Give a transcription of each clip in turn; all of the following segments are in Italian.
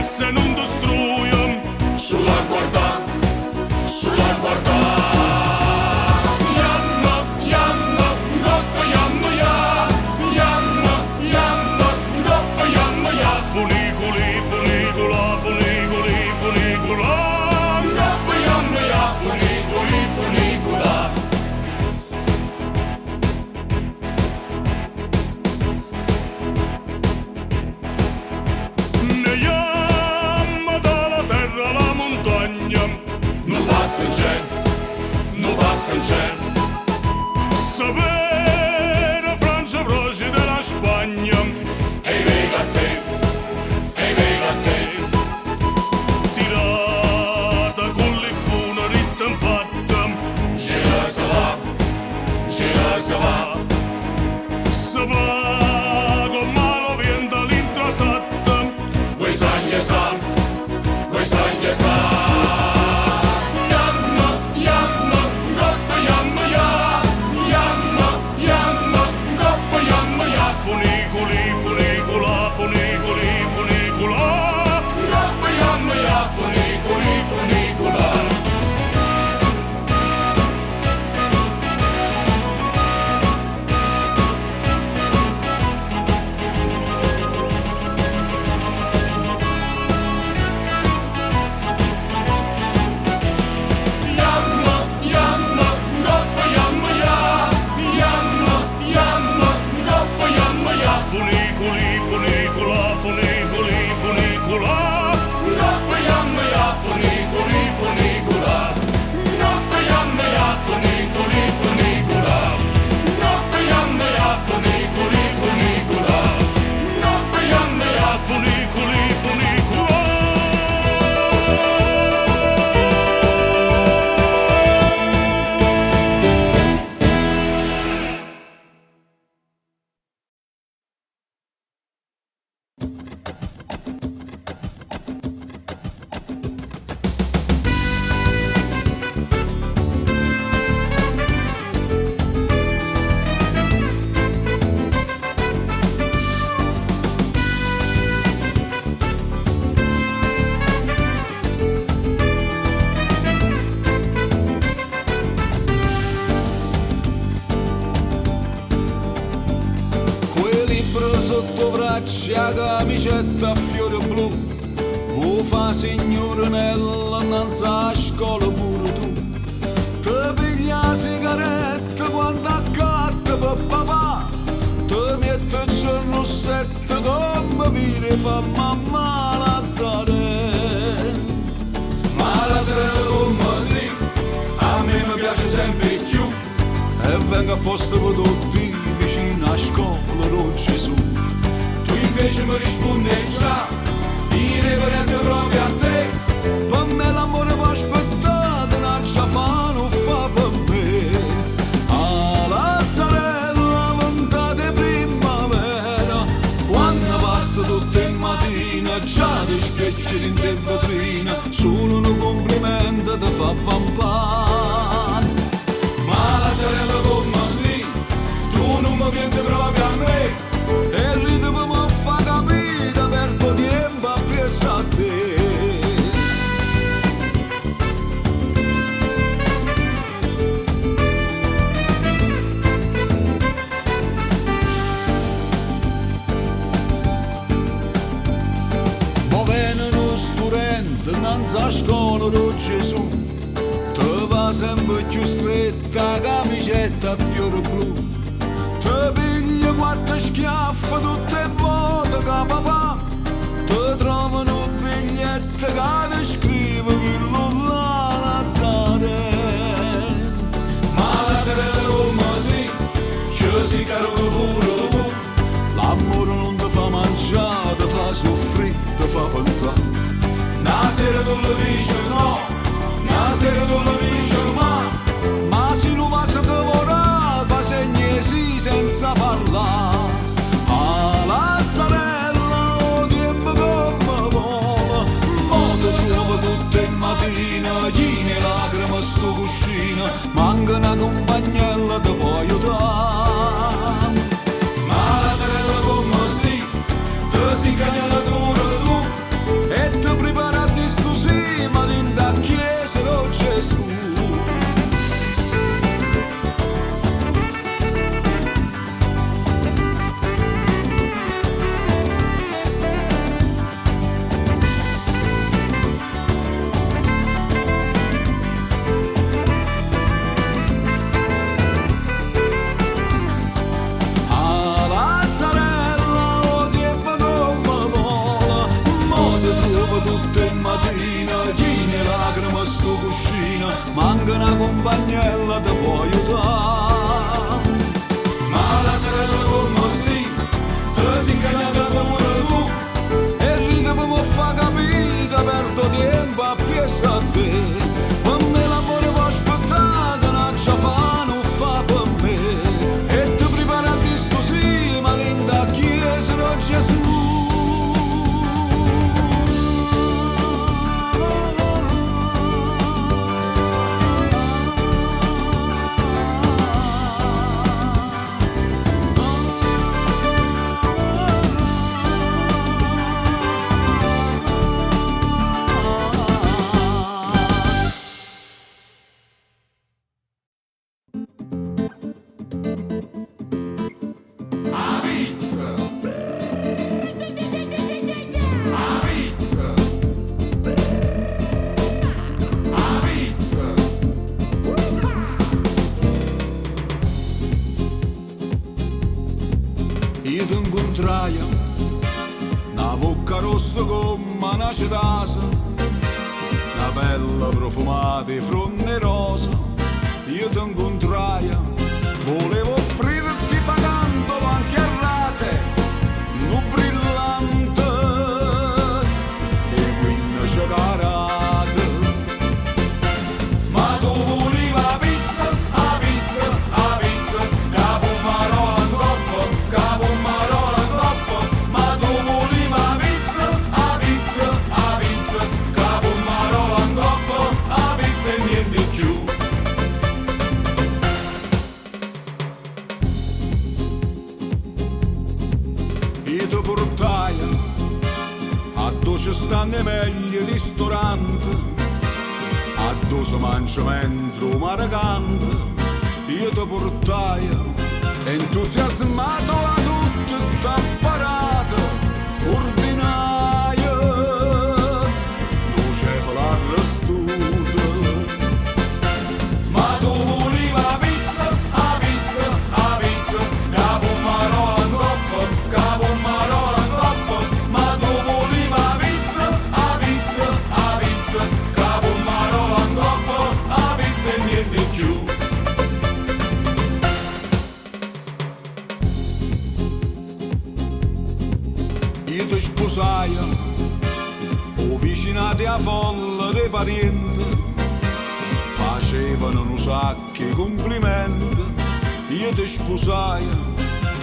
se non distruiam sulla guarda, sulla guarda. Yamma, yamma, goppa yamma ya, yamma, yamma, goppa yamma ya. Funiculi, funicula, funiculi, funicula, goppa yamma ya, funiculi, funicula. Non passa in cielo, Savera, Francia, Proci della Spagna. Ehi, vega a te, ehi, vega a te. Tirata con le fune ritta in fatta. Ce la se va, ce la se va. Se va con malo viento all'intrasatta. Vuoi saglia sa, vuoi saglia sa. Funiculi, funicula, funiculi, funicula, goppa yamma ya, funiculi, funicula. Yamma, yamma, goppa yamma ya, yamma, yamma, goppa yamma ya. Funiculi, funicula, funiculi, funicula, goppa yamma ya, funiculi, funicula, goppa yamma ya, funiculi, funicula, goppa yamma ya, funiculi, funicula, goppa yamma ya, funiculi, funicula. Sotto braccia, camicetta a fiore blu, lo fa signorinella innanzi a scuola pure tu. Ti piglia la sigaretta quando accatta per papà, ti mette il giorno sette come vire fa mamma Lazzare. Ma la sera come sì, a me mi piace sempre più, e vengo a posto per tutti vicino a scuola con Gesù. Invece mi risponde già, irreverente proprio a te. Per me l'amore può aspettare, non c'è fa, non fa per me. A Lazzarella, ventata di primavera, quando passa tutte le mattine, già ti specchi in te vetrina, solo un complimento ti fa vampare. Ma Lazzarella come sì, tu non mi pensi proprio a me. E il ritmo mi fa capire per tempo appresso a te. Ma viene uno studente innanzi a scuola di Gesù, ti va sempre più stretta camicetta a fiore blu. Ti piglia quattro schiaffi tutte le volte che papà ti trovano un biglietto che ti scrive quello là Lazzare. Ma Lazzare come sì, ci si caro pure tu, l'amore non ti fa mangiare, ti fa soffrire, ti fa pensare. Una sera tu lo dici no, una sera tu lo dici ma se non va a lavorare fa segni sì senza parlare. A Lazzarella o tempo come vola, mo ti trovo tutte le mattine, chi ne lacrime sto cuscino, manca una compagnella che può aiutare. Ma Lazzarella come sì, ti si cagna la dura tu, e agnella ti può aiutare. Ma la sorella come si, te si incagliata pure tu, e lì ti può far capire che perdo tempo a piessa a te. Per me l'amore può aspettare, che non ci fa, non fa per me. E ti prepara a questo sì, ma linda chiesa non Gesù. Io ti incontrai una bocca rossa come una cetasa, una pelle profumata di fronde rosa. Io ti incontrai, volevo offrirti pagando anche a rate, un brillante e quindi cioccolato. Ma tu volevi la pizza, la pizza, la pizza, capo marola troppo, capo marola troppo. Ma tu volevi la pizza, la pizza, la pizza, capo marola troppo, la pizza e niente più. Io ti portai a dove ci stanno i meglio ristoranti, a dove si mangia mentre il mare canta. Io ti portai entusiasmato a tutta sta parata ordinaria, non c'è l'arrestuta. Ma tu volevi la pizza, la pizza, la pizza, capo marola troppo, capo marola troppo. Ma tu volevi la pizza, la pizza, la pizza, capo marola troppo, la pizza e niente più. Io ti sposai, o vicinati a folla dei parenti, facevano un sacco di complimenti. Io ti sposai,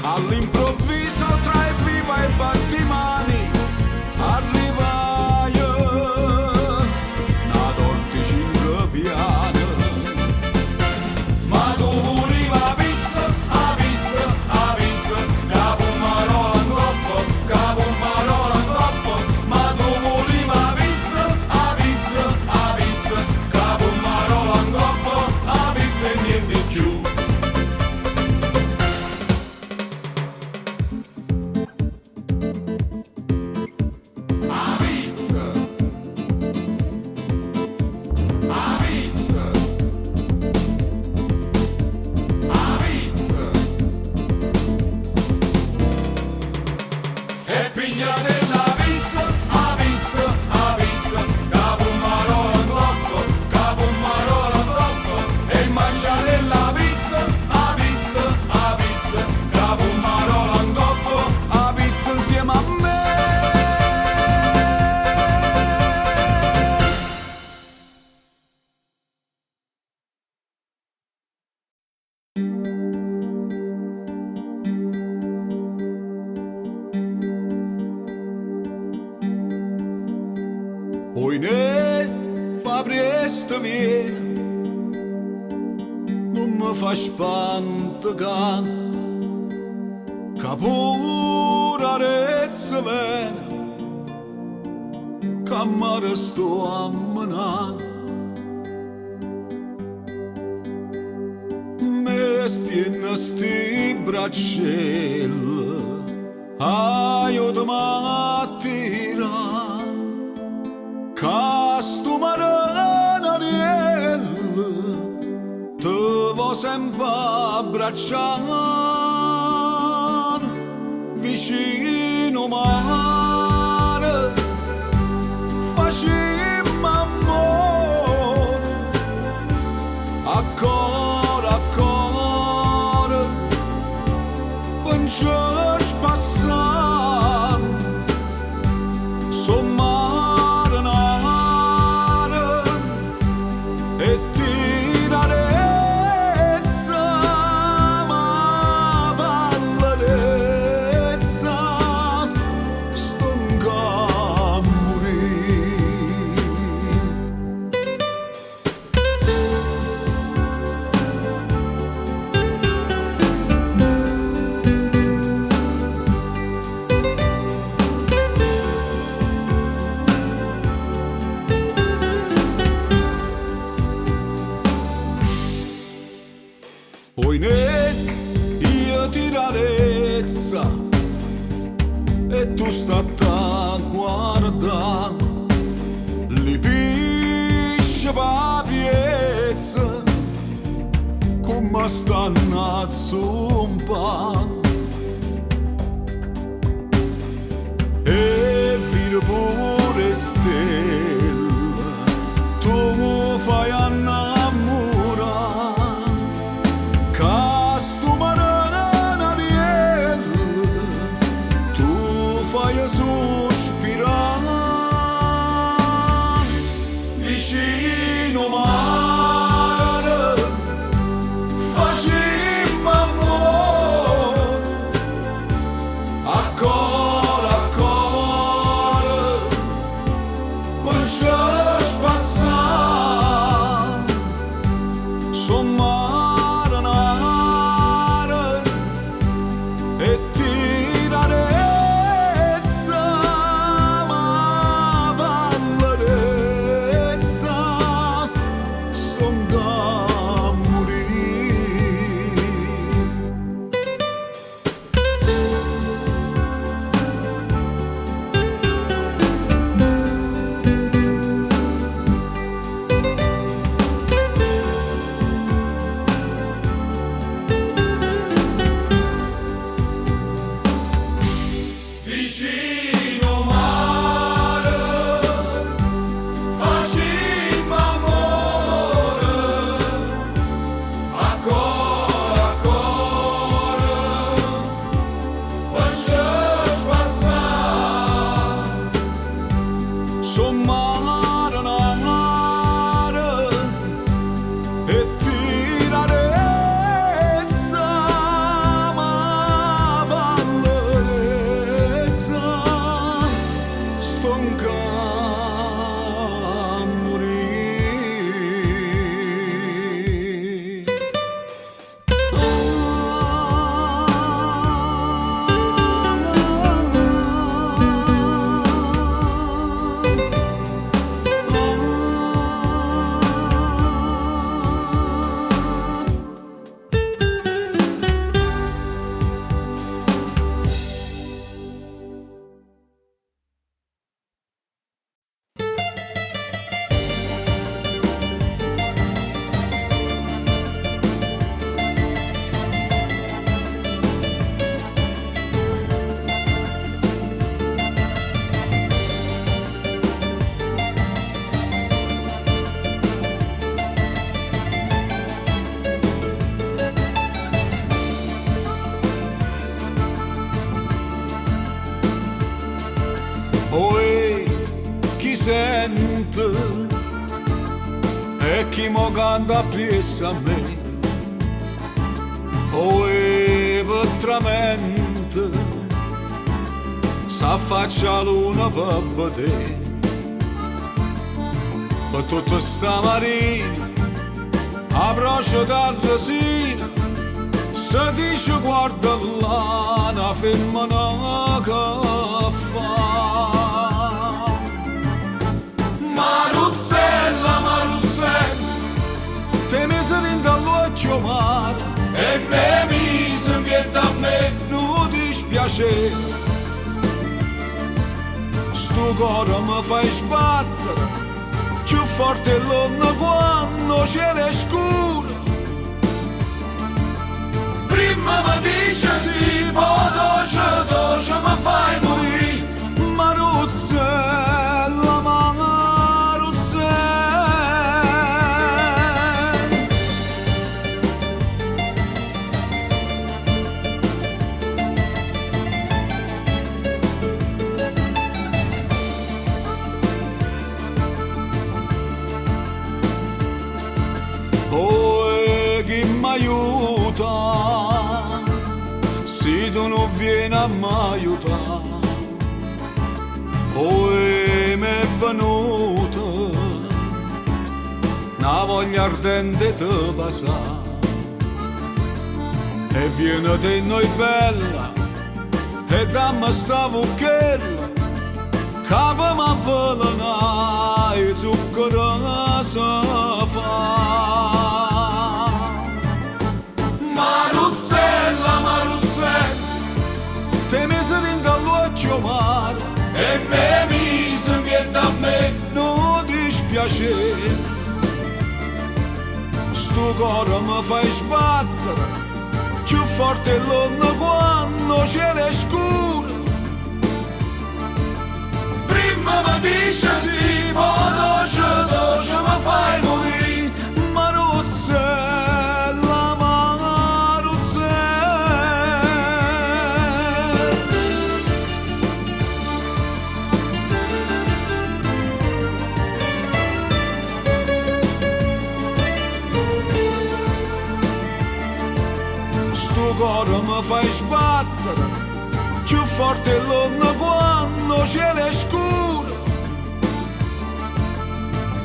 all'improvviso tra i viva e battimani, arrivai una torta 5 piani. Ma tu volevi la pizza, la pizza, la pizza, capo marola troppo, capo marola troppo. Ma tu volevi la pizza, la pizza, la pizza, capo marola troppo, la pizza e niente più. La pizza, la pizza, la pizza. E piglia della pizza, la pizza, la pizza, capo marola troppo, capo marola troppo. E mangia della pizza, la pizza, la pizza, capo marola troppo, la pizza insieme a me. Poi ne fa presto viene, non mi fa spanto can, che pura rezza viene, che mi resto a menare. Me stiene sti bracciella, aiutami a tirare. Casto maranariel, te vo sempre abbracciare, vicino mare, facciamo amore, e tu stai a guardare li pisce papiezza come stanno a zumpare e vedi pure stelle tu fai innamorare casto marana tu fai sospirare vicino mare facciamo amore a cor non c'è passare son marinare e tirarezza ma vallerezza son da morire. Vicino mare, facciamo amore, a cor, non c'è passare, son marinare e tirarezza ma vallerezza stonca a morire. Poi chi sente e chi mo canta piessa a me poi veramente s'affaccia la luna per vedere per tutta sta marina a braccio da resina se dice guarda là una femmina che fa Maruzzella, Maruzzella te mise dall'occhio mare e me mise che da me non dispiace sto cuore mi fai sbattere più forte l'onda quando cielo è scuro prima mi dice sì poi doce mi fai morire Maruzzella, Maruzzella poi chi m'aiuta se tu non vieni a m'aiutare poi mi è venuta una voglia ardente di passare e viene di noi bella e dammi sta vucchella capo m'avvelena e zucchero si fa Maruzzella, Maruzzella te mise dall'occhio sto cuore mi fai sbattere, più forte l'onno quando cielo è scuro. Prima mi dice sì, poi doce mi fai morire, Maruzzella, Maruzzella. Sto cuore mi fai sbattere, più forte l'onno quando cielo è scuro.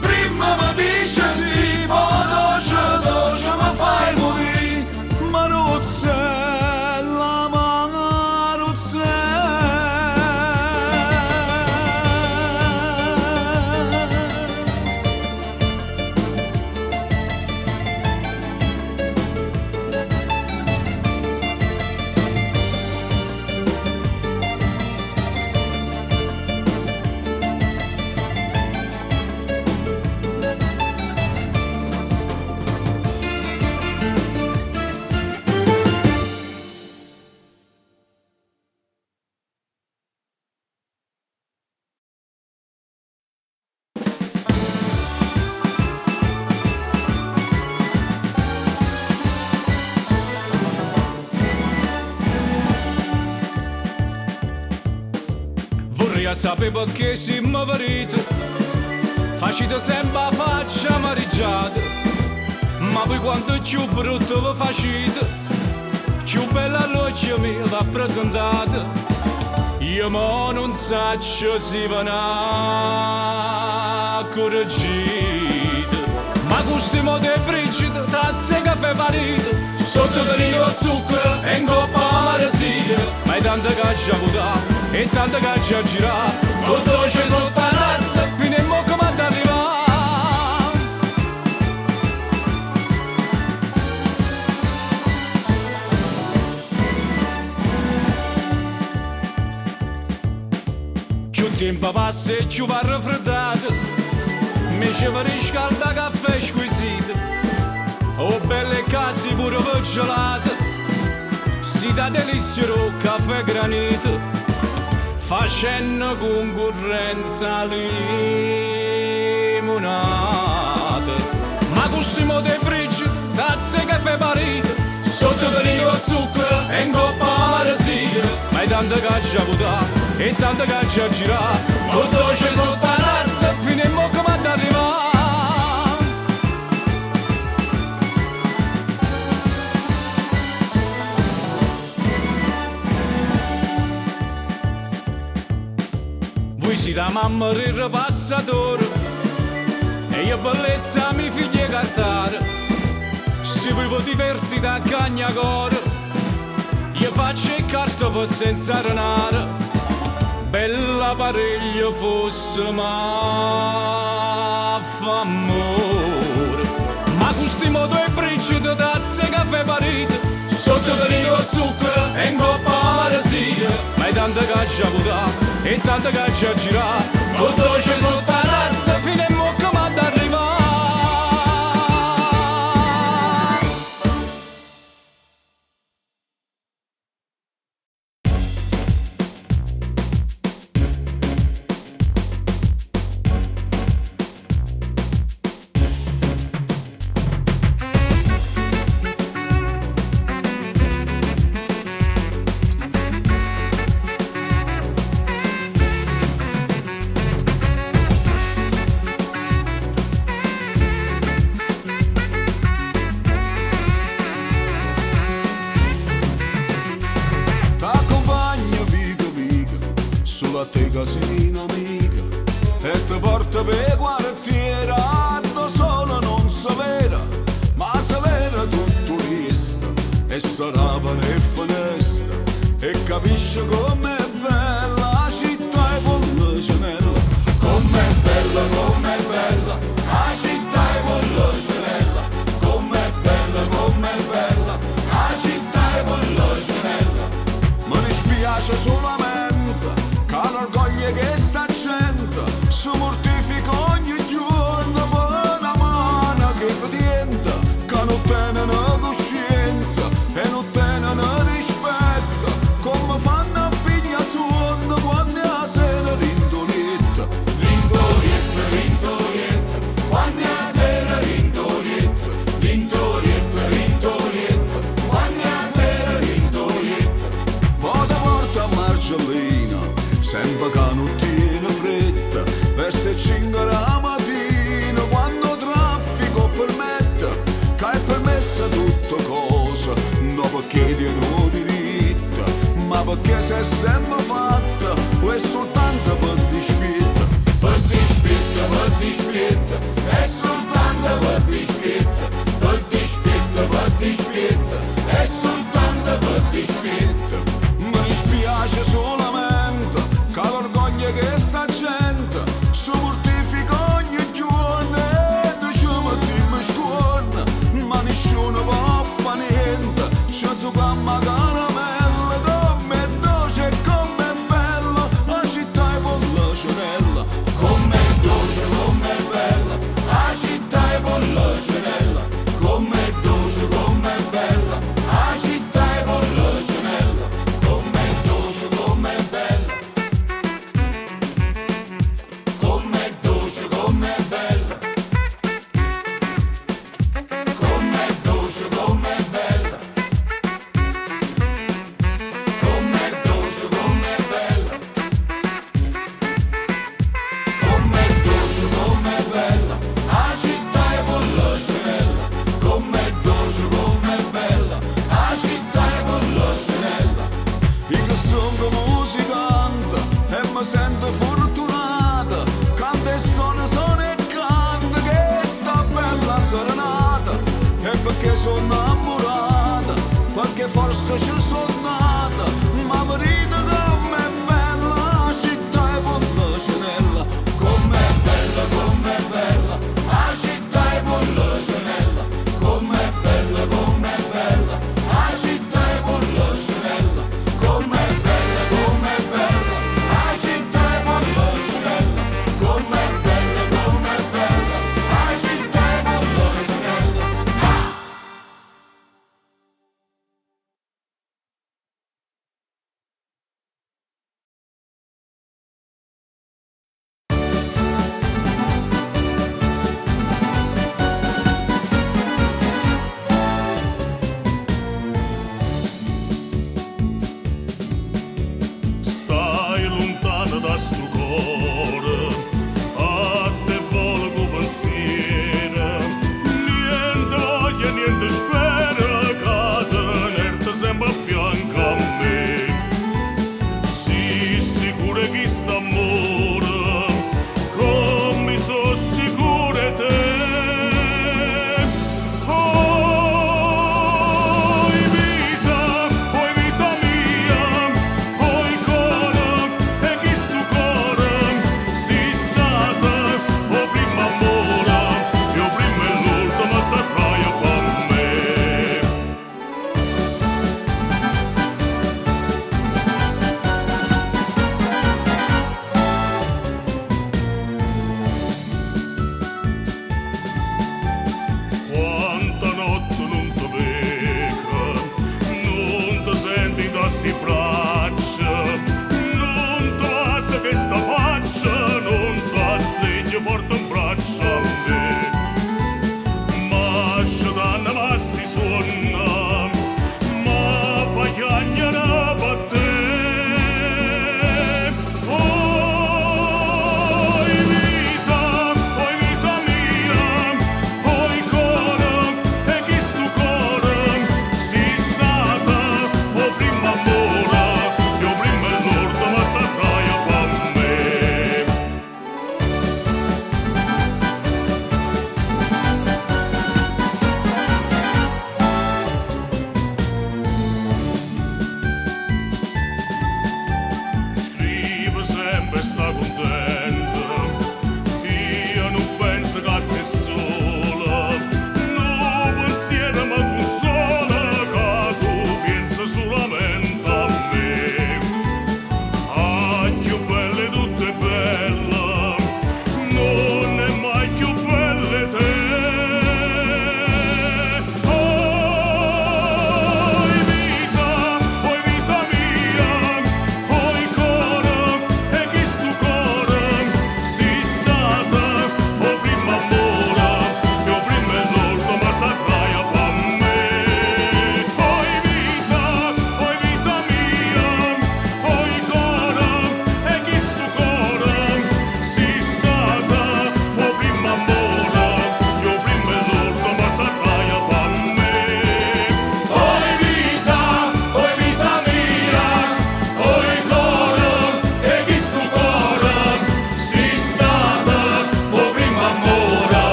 Prima mi dice sì, poi doce mi fai morire, Maruzzella, Maruzzella. Vorrei sapere perché si mi marito, facito sempre la faccia amareggiata, ma poi quando più brutto lo facete, più bella luce mi va presentata. Io mo non saccio se va a correggere, ma questo mo de frigida, tazze caffè parito, sotto del zucchero e in coppa amaresina, ma è tanta caccia a votare e tanta caccia a girare, con dolce sotto la razza, fino a mo come ad arrivare. Più tempo passa e più va raffreddato, mi ci va riscalda caffè squisito, o belle case pure gelate, si dà delizio caffè granito, facendo concorrenza limonata. Ma questo mo de frigge, tazze caffè parito, sotto del zucchero e in coppa amaresina, ma è tanta caccia a votare e tanta caccia a girare, con dolce sotto la razza, fino a mo come ad arrivare. Voi siete la mamma del ripassatore e io bellezza mi figli cantare. Se voi vi divertite a cagnacore, io faccio il carto per senza renare. Bella pareglio fosse ma fa amore. Ma questo modo è friggido, tazze caffè parito, sotto del zucchero e in coppa amaresina, ma è tanta caccia a votare e tanta caccia a girare, con dolce sotto la razza, fino a mo come ad arrivare. Sulla te casina amica e ti porta per quartiera, solo non sapere, ma sapere tutto resta e sarà per finestra e capisce com'è bella la città e con cenella. Com'è bella la città e con cenella. Com'è bella la città e con cenella. Mi dispiace solamente che l'orgoglio che sta gente si mortifica ogni giorno per una mano che fa dienta, che non tempo che non tiene fretta, verso le 5 la mattina, quando traffico permette, che è permessa tutta cosa, non perché tiene diritto, ma perché si è sempre fatta, o è soltanto per dispietta. Per dispietta, per dispietta, è soltanto per dispietta, per dispietta, per dispietta, è soltanto per dispietta. Mi dispiace solamente che l'orgoglio che sta gente si mortifica ogni giorno e diciamo di mi scorna, ma nessuno può fare niente, c'è su gamma caramella come dolce e come bella.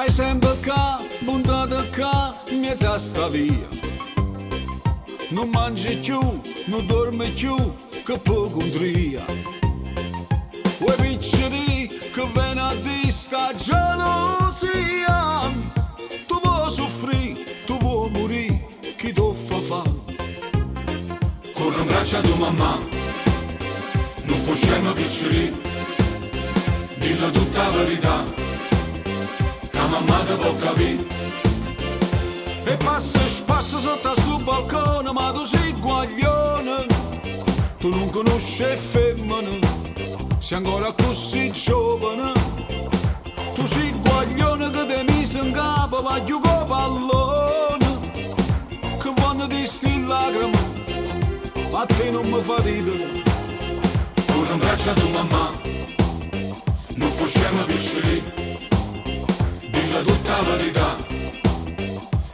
Stai sempre qua, puntata qua, in mezzo a sta via. Non mangi più, non dormi più, che poco contria. Vuoi piccoli che viene a di sta gelosia. Tu vuoi soffrire, tu vuoi morire, chi ti fa fare? Corro in braccio a tua mamma, non fosciamo piccoli, dilla tutta la verità, che mamma te può capire. E passa sotto sul balcone, ma tu sei guaglione, tu non conosci femmine, sei ancora così giovane. Tu sei guaglione che ti mise in capo, va giù con pallone, che quando ti sti lacrime, a te non mi fa ridere. Corro in braccio a tua mamma, non fosciamo piccoli, dilla tutta la verità,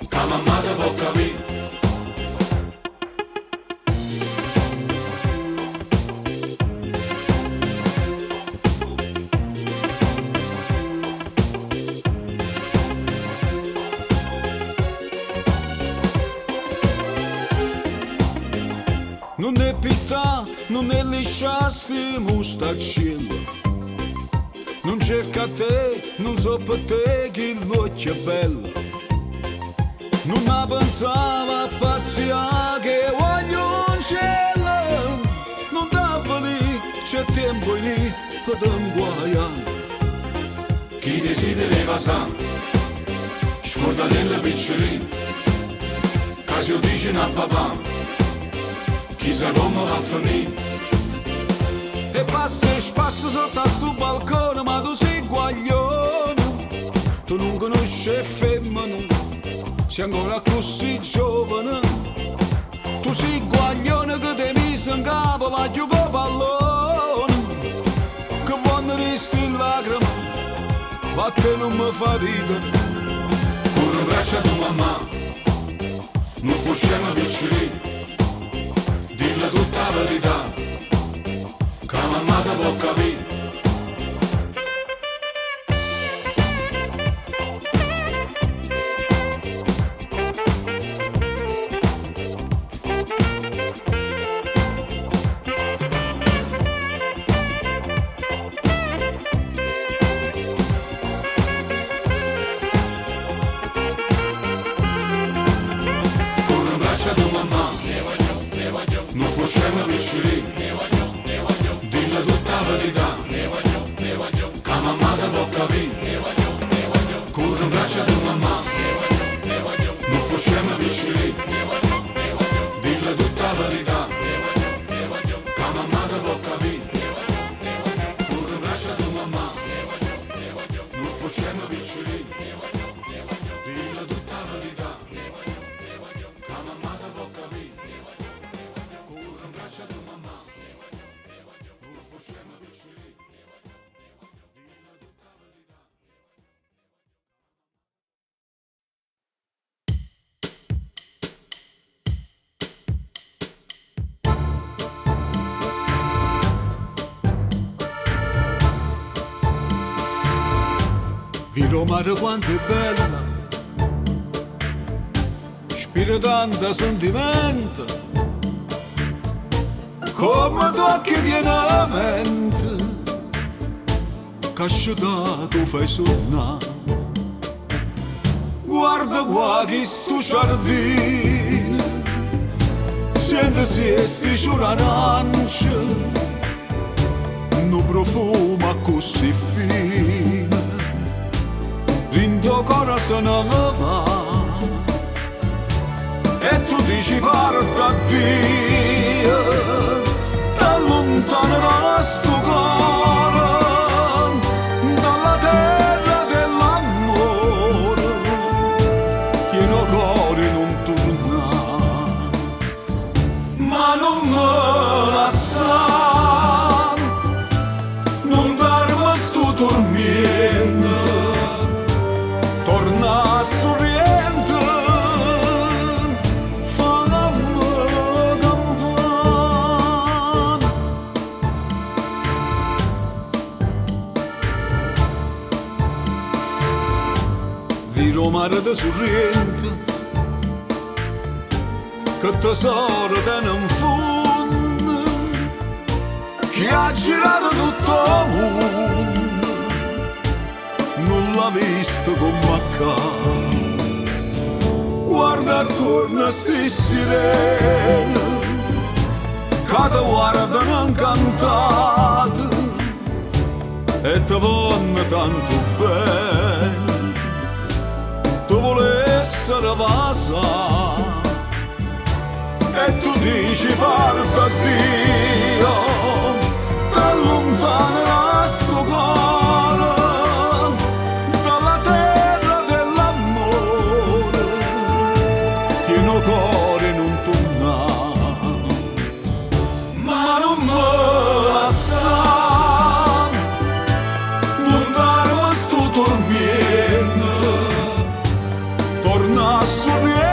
che mamma te può capire. Non è pietà, non è lisciasti mustaccello. Non cerca te, non so per te che il l'occhio è bello. Non mi pensava a pazzia che voglio un cielo. Non dava lì, c'è tempo lì per te guaiare. Chi desidera sa, scorda della piccolina, che se lo dice a papà, chissà come va a finire. E passa sotto a sto balcone, ma tu sei guaglione, tu non conosci femmine, sei ancora così giovane. Tu sei guaglione che ti mise in capo, va giù con pallone, che quando resti in lacrime, ma te non mi fa ridere. Corro in braccio a tua mamma, non fosciamo piccoli, dilla tutta la verità, che mamma te può capire. Corro in braccio a tua mamma, non fosciamo piccoli, dilla tutta la verità, che mamma te può capire. Corro in braccio a tua mamma, non fosciamo piccoli, dilla tutta la verità, che mamma te può capire. Corro in braccio a tua mamma, non fosciamo piccoli, dilla tutta la verità, che mamma te può capire. Corro in braccio a tua mamma, non fosciamo piccoli, dilla tutta la verità. Vi Roma quanto è bella, spira tanta sentimento, come tocchi di una mente, che asciugato fai suonare. Guarda qua che sto giardino, senti se sti ciuranance, no profumo così fine. Rindo corazon va e tu dici parta Dio, t'allontanerà sto cuore dalla terra dell'amore, pieno cuore non torna, ma non me lascia, non darmi sto dormiendo. Torna sorriente, fammi giro mare da sorrento che tesoro te non fondo che ha girato tutto il mondo non l'ha visto come accade guarda attorno a sti sirene che ti guardano incantate e ti vanno tanto bene tu volessero passare e tu dici parta a Dio ti allontanerà sto cuore dalla terra dell'amore pieno cuore non torna ma non me la sa non darmi sto tormento torna a sorridere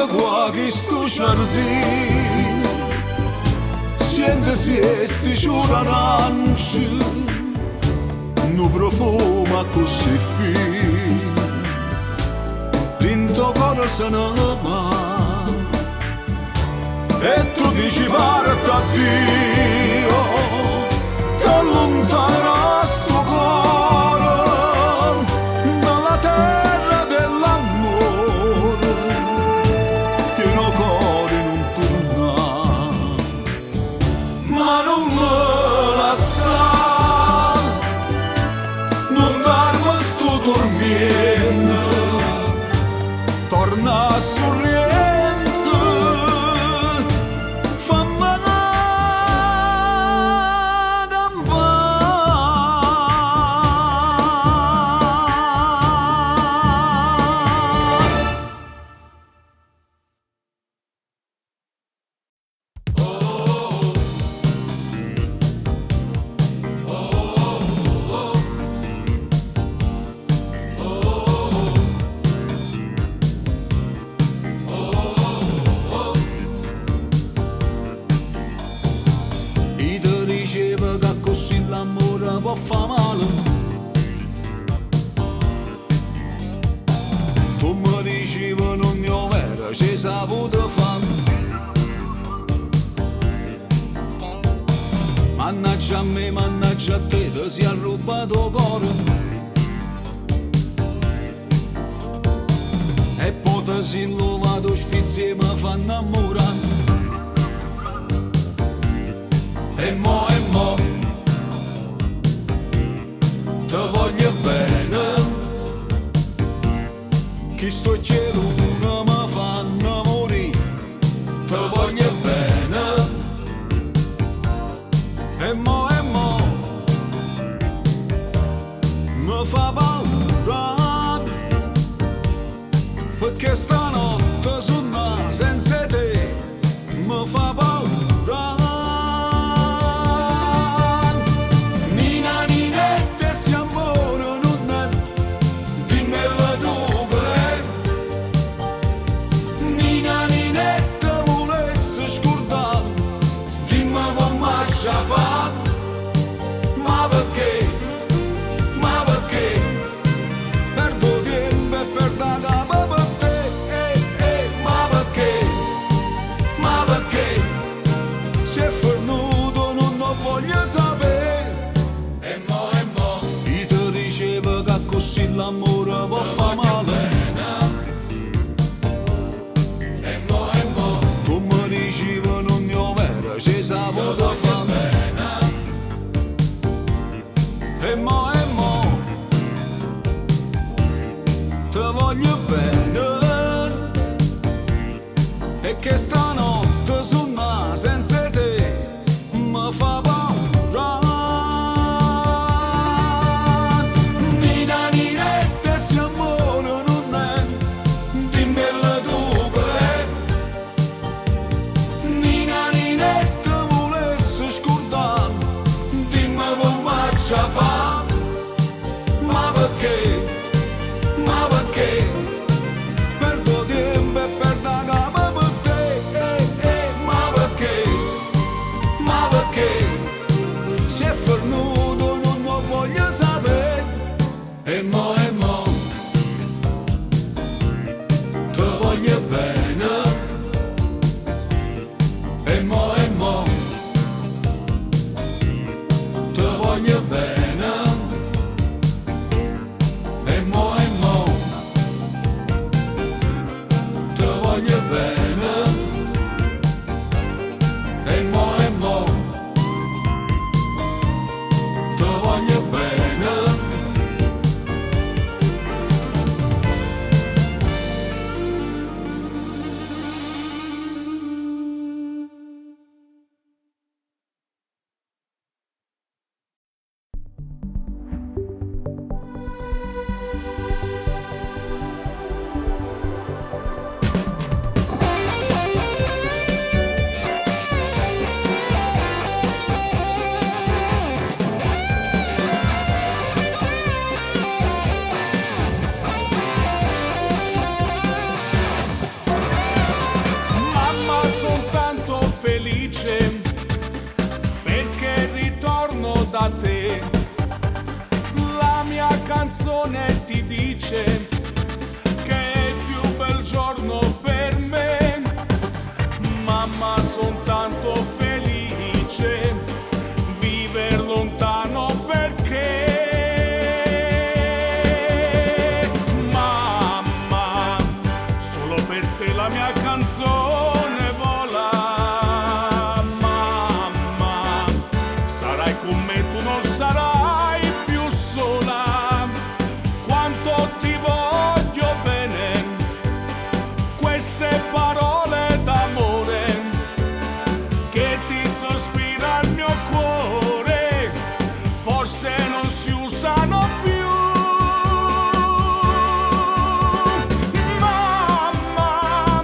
qua che sto giardino sente siesti ciurananci no profumo così fino l'into cuore se ne va e tu dici parta a Dio ti allontanerà sto cuore dalla terra dell'amore pieno cuore non torna ma non me la sa non darmi sto tormento torna a sorridere l'amore può fa male tu mi dicevi non mi vera ci saputo fare mannaggia a me mannaggia a te ti si è rubato il cuore e poi ti si innovato sfizi e mi fa innamorare e mo ti voglio bene chi sto cielo non mi fanno morire ti voglio bene e mo mi fa paura perché stanotte sono senza te mi fa paura ma perché perdo tempo e perdo capo per te ma perché si è fornuto non lo voglio sapere e mo io ti dicevo che così l'amore può fa male e mo tu mi dicevi non io vero ci saputo fare e mo ti voglio bene e che stanotte sono senza te mi fa paura Nina Ninette se amore non è dimmelo tu che Nina voglio bene, e mo, te voglio bene, e mo, te voglio bene, e mo, te voglio bene. Mamma, son tanto felice perché ritorno da te. La mia canzone ti dice che è il più bel giorno per me. Mamma, son tanto felice viver lontano perché mamma, solo per te la mia canzone vola. Mamma, sarai con me, tu non sarai più sola. Quanto ti voglio bene, queste parole d'amore che ti sospira il mio cuore, forse non si usano più. Mamma,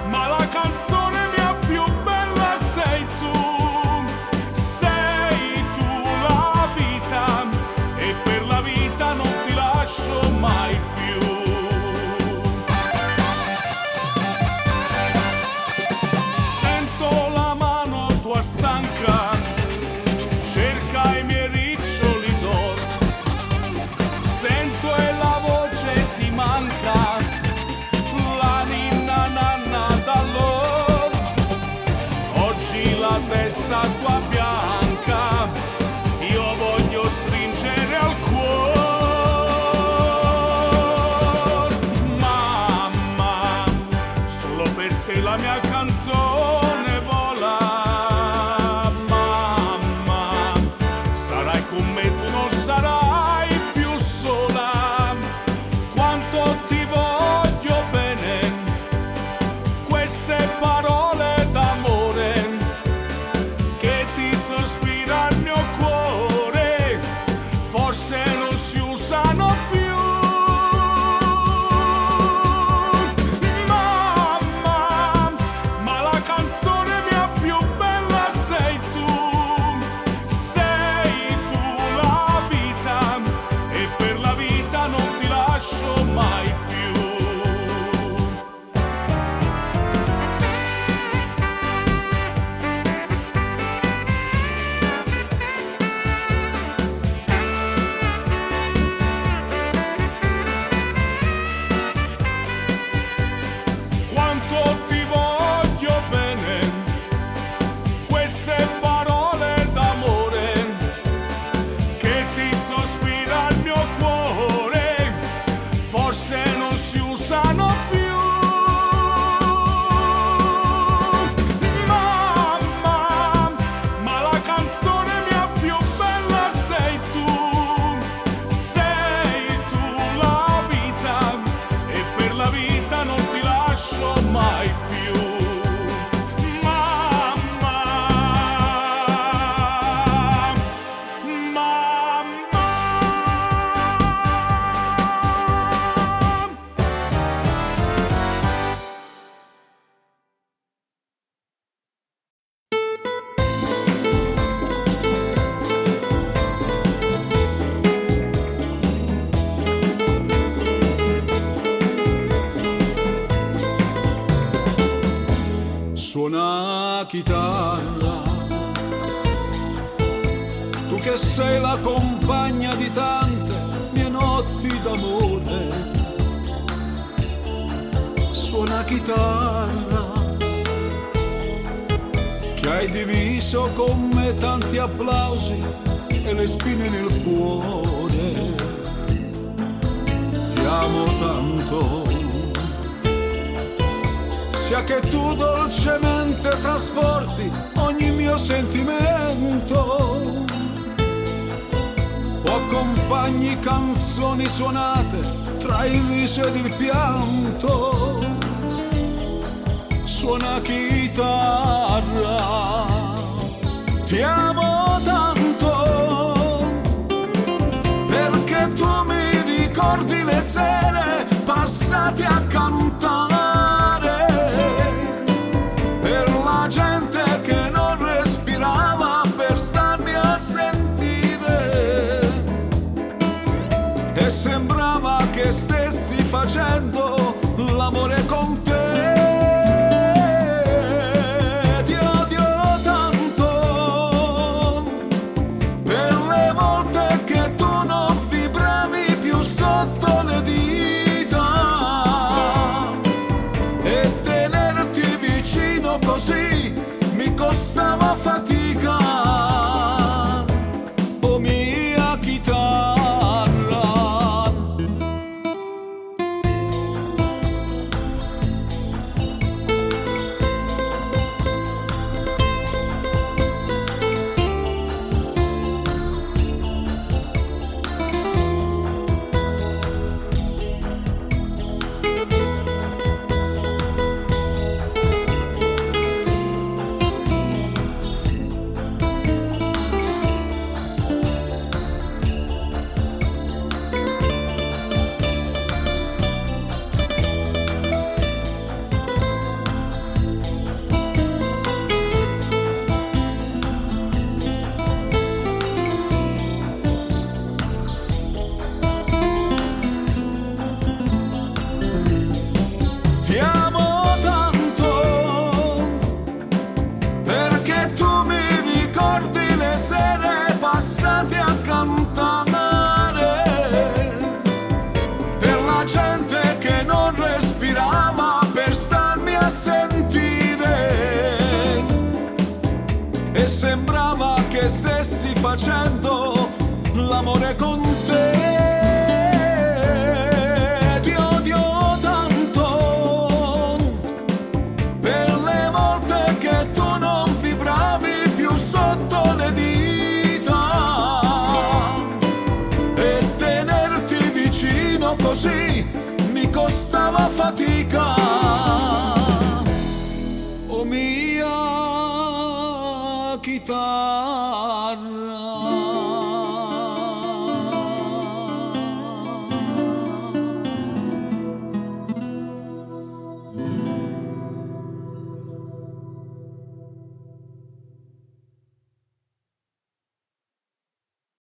ma la canzone mia più bella sei tu la vita, e per la vita non ti lascio mai più. Sento la mano tua stanca, cerca i miei riccioli d'oro. Sento e la voce ti manca, la ninna nanna d'allora. Oggi la testa tua bianca, io voglio stringere al cuore. Mamma, solo per te la mia canzone vola. Mamma, sarai con me, tu non sarai più sola. Quanto ti voglio bene, queste parole d'amore che ti sospira il mio cuore, forse non si usano più. Mamma, ma la canzone mia più bella sei tu la vita, e per la vita non ti lascio mai più. Quanto ti voglio bene, queste parole d'amore che ti sospira il mio cuore, forse non si usano più. Mamma, ma la canzone mia più bella sei tu la vita, e per la vita non ti lascio mai più. Mamma, mamma. Suona chitarra, tu che sei la compagna di tante mie notti d'amore. suona chitarra, che hai diviso con me tanti applausi e le spine nel cuore. Ti amo tanto, sia che tu dolcemente trasporti ogni mio sentimento, o accompagni canzoni suonate tra il riso ed il pianto. Suona chitarra, ti